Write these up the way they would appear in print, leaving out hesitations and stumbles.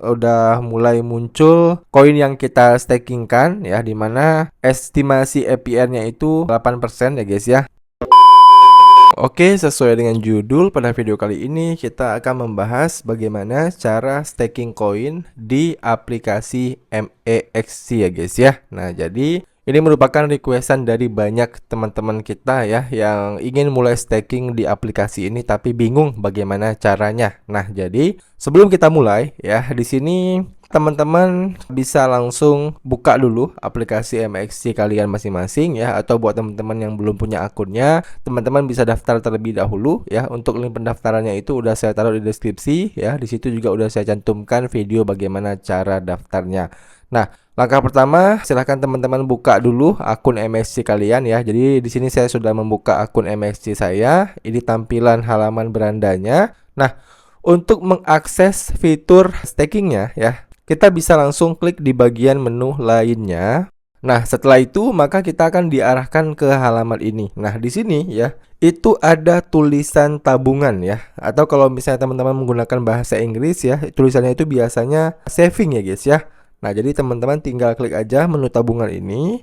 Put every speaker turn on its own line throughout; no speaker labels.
udah mulai muncul koin yang kita stakingkan ya, dimana estimasi APR-nya itu 8% ya guys ya. Oke, sesuai dengan judul, pada video kali ini kita akan membahas bagaimana cara staking koin di aplikasi MEXC ya guys ya. Nah, jadi ini merupakan requestan dari banyak teman-teman kita ya yang ingin mulai staking di aplikasi ini tapi bingung bagaimana caranya. Nah, jadi sebelum kita mulai ya, di sini teman-teman bisa langsung buka dulu aplikasi MEXC kalian masing-masing ya, atau buat teman-teman yang belum punya akunnya, teman-teman bisa daftar terlebih dahulu ya. Untuk link pendaftarannya itu udah saya taruh di deskripsi ya. Di situ juga udah saya cantumkan video bagaimana cara daftarnya. Nah, langkah pertama silahkan teman-teman buka dulu akun MEXC kalian ya. Jadi di sini saya sudah membuka akun MEXC saya. Ini tampilan halaman berandanya. Nah, untuk mengakses fitur stakingnya ya, kita bisa langsung klik di bagian menu lainnya. Nah, setelah itu maka kita akan diarahkan ke halaman ini. Nah, di sini ya, itu ada tulisan tabungan ya. Atau kalau misalnya teman-teman menggunakan bahasa Inggris ya, tulisannya itu biasanya saving ya guys ya. Nah, jadi teman-teman tinggal klik aja menu tabungan ini.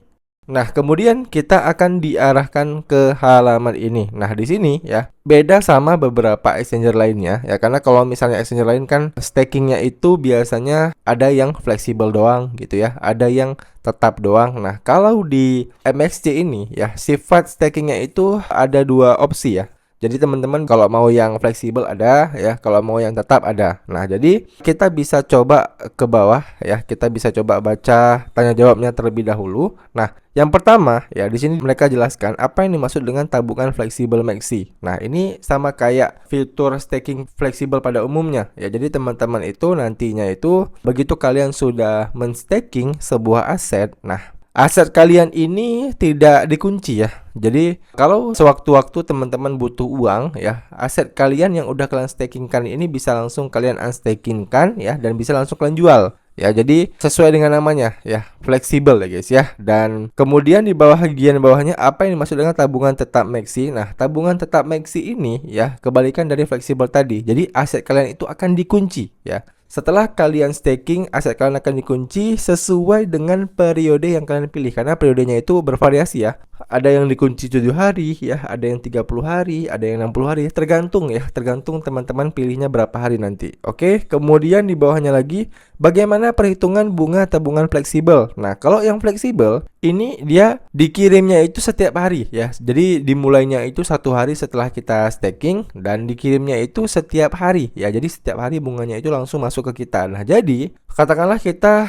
Nah, kemudian kita akan diarahkan ke halaman ini. Nah, di sini ya, beda sama beberapa exchanger lainnya ya, karena kalau misalnya exchanger lain kan stakingnya itu biasanya ada yang fleksibel doang gitu ya, ada yang tetap doang. Nah, kalau di MEXC ini ya, sifat stakingnya itu ada dua opsi ya. Jadi teman-teman kalau mau yang fleksibel ada ya, kalau mau yang tetap ada. Nah, jadi kita bisa coba ke bawah ya, kita bisa coba baca tanya jawabnya terlebih dahulu. Nah, yang pertama ya, di sini mereka jelaskan apa yang dimaksud dengan tabungan fleksibel MEXC. Nah, ini sama kayak fitur staking fleksibel pada umumnya ya. Jadi teman-teman itu nantinya itu begitu kalian sudah men-staking sebuah aset, nah aset kalian ini tidak dikunci ya. Jadi kalau sewaktu-waktu teman-teman butuh uang ya, aset kalian yang udah kalian stakingkan ini bisa langsung kalian unstakingkan ya, dan bisa langsung kalian jual. Ya, jadi sesuai dengan namanya ya, fleksibel ya guys ya. Dan kemudian di bawah bagian bawahnya apa yang dimaksud dengan tabungan tetap MEXC. Nah, tabungan tetap MEXC ini ya kebalikan dari fleksibel tadi. Jadi aset kalian itu akan dikunci ya. Setelah kalian staking, aset kalian akan dikunci sesuai dengan periode yang kalian pilih. Karena periodenya itu bervariasi ya. Ada yang dikunci 7 hari ya, ada yang 30 hari, ada yang 60 hari. Tergantung ya, tergantung teman-teman pilihnya berapa hari nanti. Oke, kemudian di bawahnya lagi, bagaimana perhitungan bunga tabungan fleksibel. Nah, kalau yang fleksibel, ini dia dikirimnya itu setiap hari ya. Jadi dimulainya itu 1 hari setelah kita staking, dan dikirimnya itu setiap hari ya. Jadi setiap hari bunganya itu langsung masuk ke kita. Nah, jadi katakanlah kita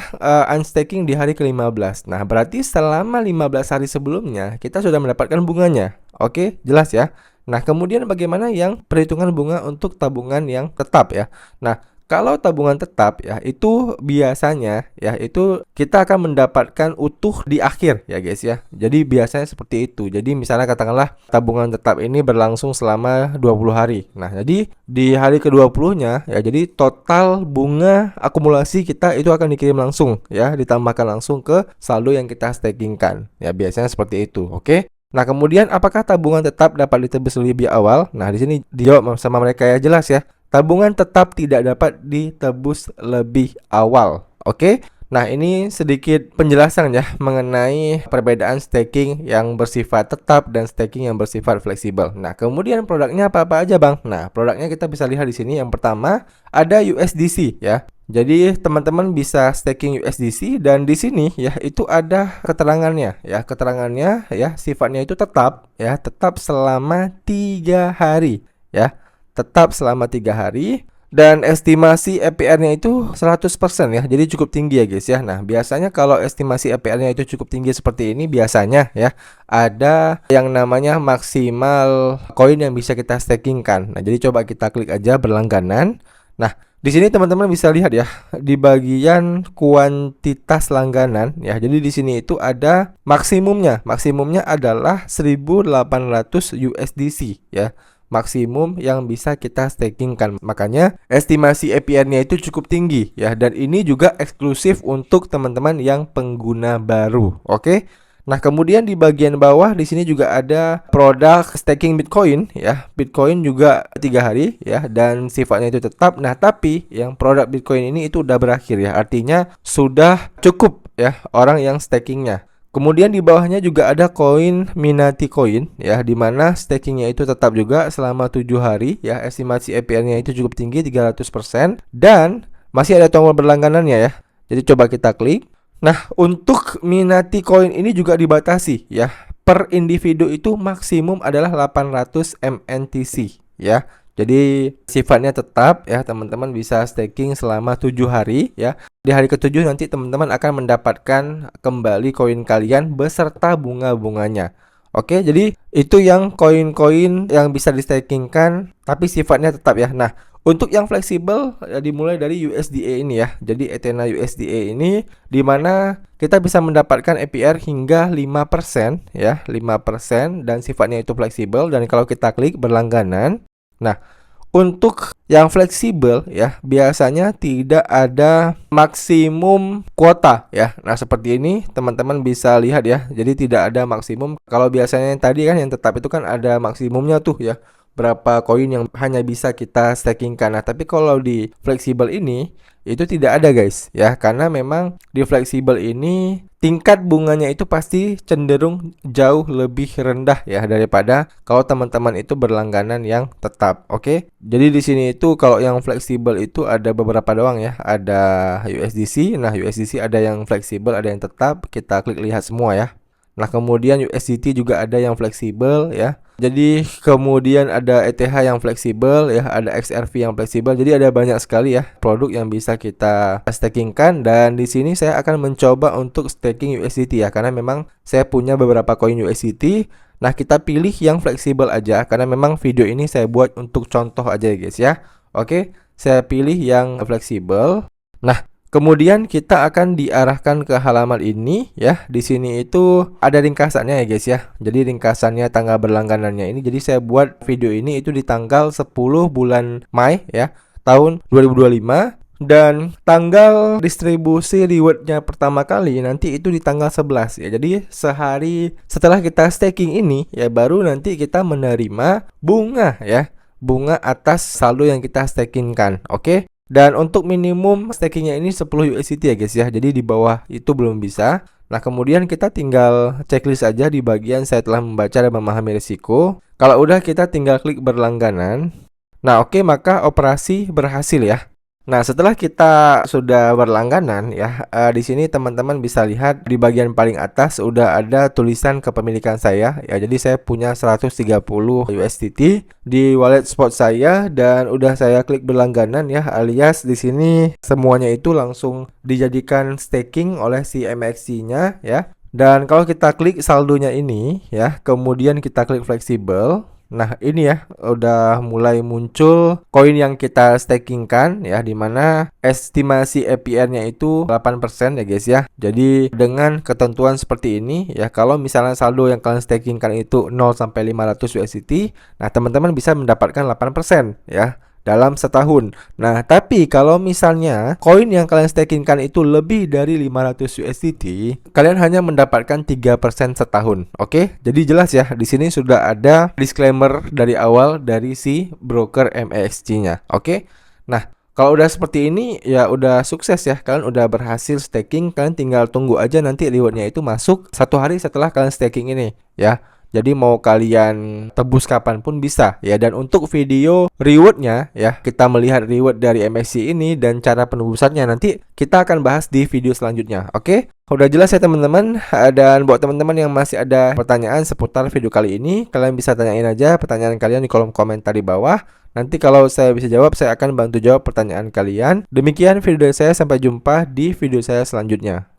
unstaking di hari ke-15. Nah, berarti selama 15 hari sebelumnya kita sudah mendapatkan bunganya. Oke, jelas ya. Nah, kemudian bagaimana yang perhitungan bunga untuk tabungan yang tetap ya. Nah, kalau tabungan tetap ya, itu biasanya ya, itu kita akan mendapatkan utuh di akhir ya guys ya. Jadi biasanya seperti itu. Jadi misalnya katakanlah tabungan tetap ini berlangsung selama 20 hari. Nah, jadi di hari ke-20-nya ya, jadi total bunga akumulasi kita itu akan dikirim langsung ya, ditambahkan langsung ke saldo yang kita stakingkan. Ya, biasanya seperti itu. Oke. Nah, kemudian apakah tabungan tetap dapat ditebus lebih awal? Nah, di sini dijawab sama mereka ya, jelas ya. Tabungan tetap tidak dapat ditebus lebih awal. Oke. Nah, ini sedikit penjelasan ya mengenai perbedaan staking yang bersifat tetap dan staking yang bersifat fleksibel. Nah, kemudian produknya apa-apa aja, Bang? Nah, produknya kita bisa lihat di sini. Yang pertama, ada USDC ya. Jadi, teman-teman bisa staking USDC, dan di sini ya itu ada keterangannya ya. Keterangannya ya, sifatnya itu tetap ya, tetap selama 3 hari ya. Tetap selama 3 hari, dan estimasi APR-nya itu 100% ya. Jadi cukup tinggi ya guys ya. Nah, biasanya kalau estimasi APR-nya itu cukup tinggi seperti ini, biasanya ya ada yang namanya maksimal koin yang bisa kita stakingkan. Nah, jadi coba kita klik aja berlangganan. Nah, di sini teman-teman bisa lihat ya, di bagian kuantitas langganan ya. Jadi di sini itu ada maksimumnya. Maksimumnya adalah 1.800 USDC ya. Maksimum yang bisa kita stakingkan. Makanya estimasi APR-nya itu cukup tinggi ya, dan ini juga eksklusif untuk teman-teman yang pengguna baru. Oke. Nah, kemudian di bagian bawah di sini juga ada produk staking Bitcoin ya. Bitcoin juga 3 hari ya dan sifatnya itu tetap. Nah, tapi yang produk Bitcoin ini itu udah berakhir ya. Artinya sudah cukup ya orang yang stakingnya. Kemudian di bawahnya juga ada koin Minati Coin ya, di mana stakingnya itu tetap juga selama 7 hari ya. Estimasi APR-nya itu cukup tinggi 300% dan masih ada tombol berlangganannya ya. Jadi coba kita klik. Nah, untuk Minati Coin ini juga dibatasi ya. Per individu itu maksimum adalah 800 MNTC ya. Jadi sifatnya tetap ya, teman-teman bisa staking selama 7 hari ya. Di hari ke-7 nanti teman-teman akan mendapatkan kembali koin kalian beserta bunga-bunganya. Oke, jadi itu yang koin-koin yang bisa di-stakingkan tapi sifatnya tetap ya. Nah, untuk yang fleksibel dimulai dari USDA ini ya. Jadi Ethena USDA ini di mana kita bisa mendapatkan APR hingga 5% ya, 5% dan sifatnya itu fleksibel dan kalau kita klik berlangganan. Nah, untuk yang fleksibel ya, biasanya tidak ada maksimum kuota ya. Nah, seperti ini teman-teman bisa lihat ya. Jadi tidak ada maksimum. Kalau biasanya yang tadi kan yang tetap itu kan ada maksimumnya tuh ya, berapa koin yang hanya bisa kita stakingkan. Nah, tapi kalau di fleksibel ini itu tidak ada guys ya, karena memang di fleksibel ini tingkat bunganya itu pasti cenderung jauh lebih rendah ya daripada kalau teman-teman itu berlangganan yang tetap. Oke. Jadi di sini itu kalau yang fleksibel itu ada beberapa doang ya. Ada USDC. Nah, USDC ada yang fleksibel, ada yang tetap. Kita klik lihat semua ya. Nah, kemudian USDT juga ada yang fleksibel ya. Jadi kemudian ada ETH yang fleksibel ya, ada XRP yang fleksibel. Jadi ada banyak sekali ya produk yang bisa kita stakingkan dan di sini saya akan mencoba untuk staking USDT ya, karena memang saya punya beberapa koin USDT. Nah, kita pilih yang fleksibel aja karena memang video ini saya buat untuk contoh aja ya guys ya. Oke, saya pilih yang fleksibel. Nah, kemudian kita akan diarahkan ke halaman ini ya. Di sini itu ada ringkasannya ya guys ya. Jadi ringkasannya tanggal berlangganannya ini. Jadi saya buat video ini itu di tanggal 10 bulan Mei ya, tahun 2025 dan tanggal distribusi rewardnya pertama kali nanti itu di tanggal 11 ya. Jadi sehari setelah kita staking ini ya baru nanti kita menerima bunga ya. Bunga atas saldo yang kita stakingkan. Oke. Dan untuk minimum stakingnya ini 10 USDT ya guys ya. Jadi di bawah itu belum bisa. Nah, kemudian kita tinggal checklist aja di bagian saya telah membaca dan memahami risiko. Kalau udah kita tinggal klik berlangganan. Nah, oke, maka operasi berhasil ya. Nah, setelah kita sudah berlangganan ya, di sini teman-teman bisa lihat di bagian paling atas udah ada tulisan kepemilikan saya ya. Jadi saya punya 130 USDT di wallet spot saya dan udah saya klik berlangganan ya, alias di sini semuanya itu langsung dijadikan staking oleh si MXC-nya ya. Dan kalau kita klik saldonya ini ya, kemudian kita klik fleksibel. Nah, ini ya udah mulai muncul koin yang kita stakingkan ya, dimana estimasi APR-nya itu 8% ya guys ya. Jadi dengan ketentuan seperti ini ya, kalau misalnya saldo yang kalian stakingkan itu 0 sampai 500 USDT, nah teman-teman bisa mendapatkan 8% ya dalam setahun. Nah, tapi kalau misalnya koin yang kalian stakingkan itu lebih dari 500 USDT, kalian hanya mendapatkan 3% setahun. Oke? Jadi jelas ya, di sini sudah ada disclaimer dari awal dari si broker MXC-nya. Oke? Nah, kalau udah seperti ini ya udah sukses ya, kalian udah berhasil staking, kalian tinggal tunggu aja nanti rewardnya itu masuk 1 hari setelah kalian staking ini ya. Jadi mau kalian tebus kapanpun bisa ya. Dan untuk video rewardnya ya, kita melihat reward dari MXC ini dan cara penebusannya nanti kita akan bahas di video selanjutnya. Oke? Udah jelas ya teman-teman. Dan buat teman-teman yang masih ada pertanyaan seputar video kali ini, kalian bisa tanyain aja pertanyaan kalian di kolom komentar di bawah. Nanti kalau saya bisa jawab, saya akan bantu jawab pertanyaan kalian. Demikian video dari saya, sampai jumpa di video saya selanjutnya.